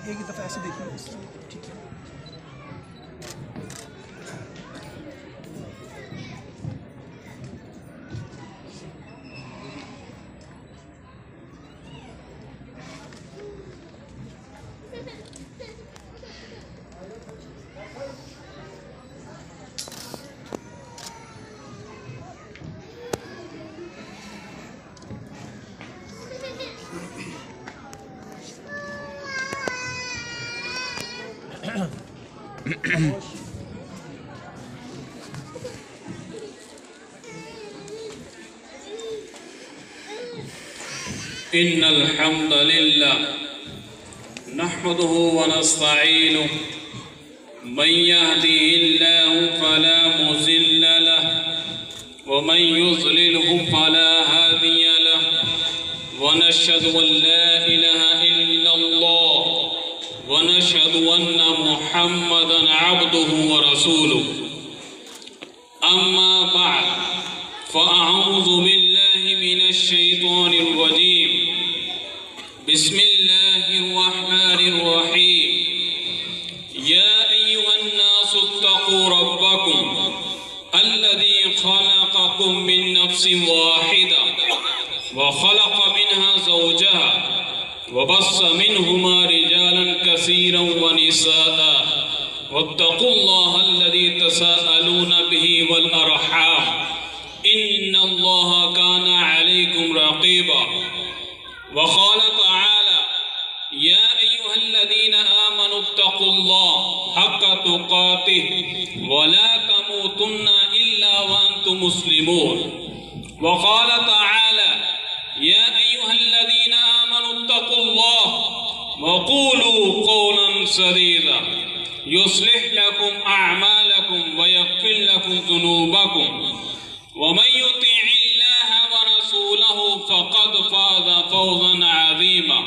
ایک دفعہ ایسے دیکھیے بس، ٹھیک ہے۔ إن الحمد لله نحمده ونستعينه من يهده الله فلا مضل له ومن يضلله فلا هادي له ونشهد أن لا إله إلا الله ونشهد أن محمدا عبده ورسوله أما بعد فأعوذ بالله من الشيطان الرجيم بسم الله الرحمن الرحيم يا أيها الناس اتقوا ربكم الذي خلقكم من نفس واحدة وخلق منها زوجها وبص منهما رجالا كثيرا ونساء واتقوا الله الذي تساءلون به والأرحام إن الله كان عليكم رقيبا وقال تعالى يا أيها الذين آمنوا اتقوا الله حق تقاته ولا تموتن إلا وأنتم مسلمون وقال تعالى يا أيها الذين آمنوا اتقوا الله وقولوا قولا سديدا يصلح لكم أعمالكم ويغفر لكم ذنوبكم ومن يطع الله ورسوله فقد فاز فوزا عظيما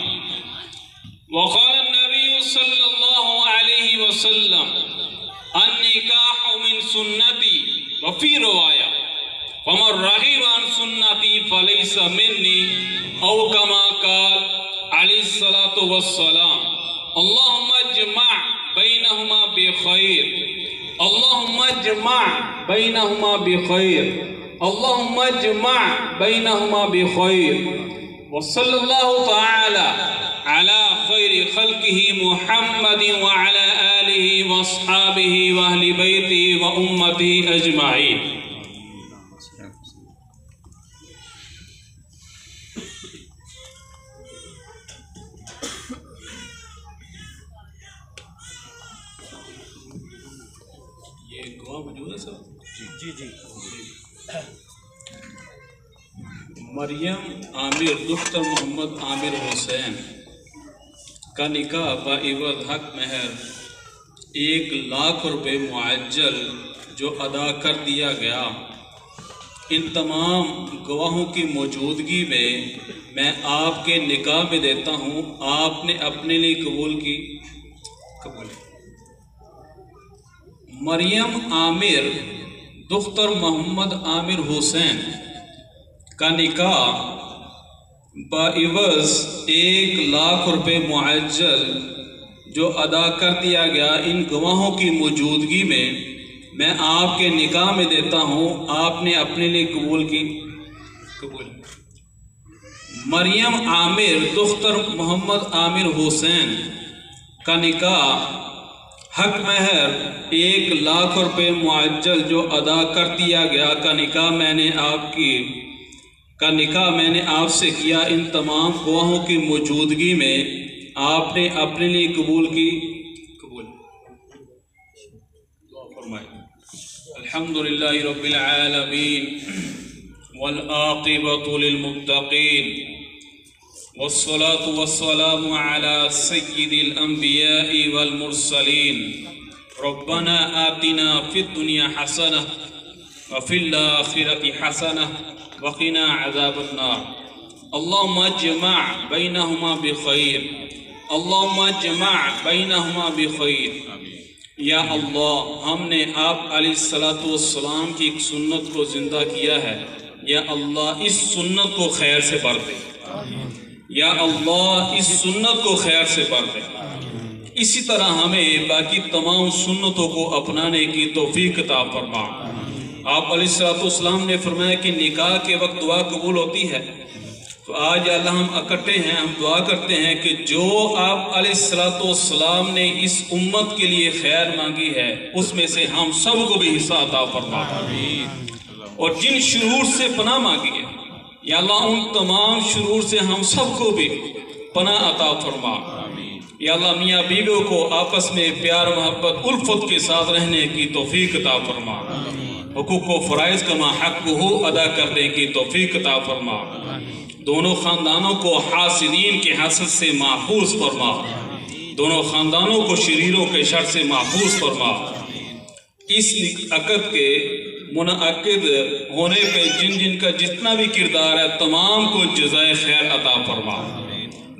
وقال النبي صلى الله عليه وسلم النكاح من سنتي وفي رواية فمن رغب عن سنتي فليس مني أو كما قال عليه الصلاة والسلام اللهم اجمع بينهما بخير اللهم اجمع بينهما بخير اللهم اجمع بينهما بخير وصلى الله تعالى على خير خلقه محمد وعلى آله واصحابه واهل بيته وأمته أجمعين یہ گواہ موجود ہے سر؟ جی مریم عامر دختر محمد عامر حسین کا نکاح بعوض حق مہر 1,00,000 روپے معجل جو ادا کر دیا گیا، ان تمام گواہوں کی موجودگی میں آپ کے نکاح میں دیتا ہوں۔ آپ نے اپنے لیے قبول کی؟ قبول۔ مریم عامر دختر محمد عامر حسین کا نکاح بعوض 1,00,000 روپے معجل جو ادا کر دیا گیا، ان گواہوں کی موجودگی میں آپ کے نکاح میں دیتا ہوں۔ آپ نے اپنے لیے قبول کی؟ قبول۔ مریم عامر دختر محمد عامر حسین کا نکاح حق مہر 1,00,000 روپے معجل جو ادا کر دیا گیا کا نکاح میں نے آپ سے کیا، ان تمام گواہوں کی موجودگی میں آپ نے اپنے لیے قبول کی؟ قبول۔ الحمدللہ رب العالمین والعاقبۃ للمتقین والصلاة والسلام على سید الانبیاء والمرسلین ربنا آتنا فی الدنیا حسنہ وفی الآخرۃ حسنہ وقنا عذاب النار اللہم اجمع بینہما بخیر اللہم اجمع بینہما بخیر۔ یا اللہ، ہم نے آپ علیہ السلام کی ایک سنت کو زندہ کیا ہے، یا اللہ اس سنت کو خیر سے بھر دے، یا اللہ اس سنت کو خیر سے بھر دے۔ اسی طرح ہمیں باقی تمام سنتوں کو اپنانے کی توفیق عطا فرما۔ آپ علیہ السلام نے فرمایا کہ نکاح کے وقت دعا قبول ہوتی ہے، تو آج اللہ ہم اکٹھے ہیں، ہم دعا کرتے ہیں کہ جو آپ علیہ السلام نے اس امت کے لیے خیر مانگی ہے اس میں سے ہم سب کو بھی حصہ عطا فرما، اور جن شرور سے پناہ مانگی ہے یا اللہ ان تمام شرور سے ہم سب کو بھی پناہ عطا فرما۔ یا اللہ میاں بیویوں کو آپس میں پیار محبت الفت کے ساتھ رہنے کی توفیق عطا فرما، حقوق و فرائض کا ما حق ہو ادا کرنے کی توفیق عطا فرما، دونوں خاندانوں کو حاسدین کے حسد سے محفوظ فرما، دونوں خاندانوں کو شریروں کے شر سے محفوظ فرما۔ اس عقد کے منعقد ہونے پہ جن جن کا جتنا بھی کردار ہے تمام کو جزائے خیر عطا فرما،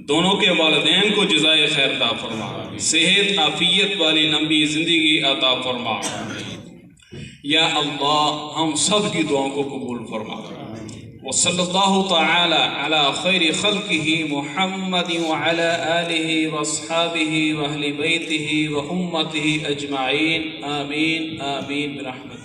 دونوں کے والدین کو جزائے خیر عطا فرما، صحت عافیت والی لمبی زندگی عطا فرما۔ یا اللہ ہم سب کی دعاؤں کو قبول فرما۔ وصلی اللہ تعالی علی خیر خلقہ محمد وعلی آلہ واصحابہ واہل بیتہ و امتہ اجمعین، آمین آمین برحمتہ۔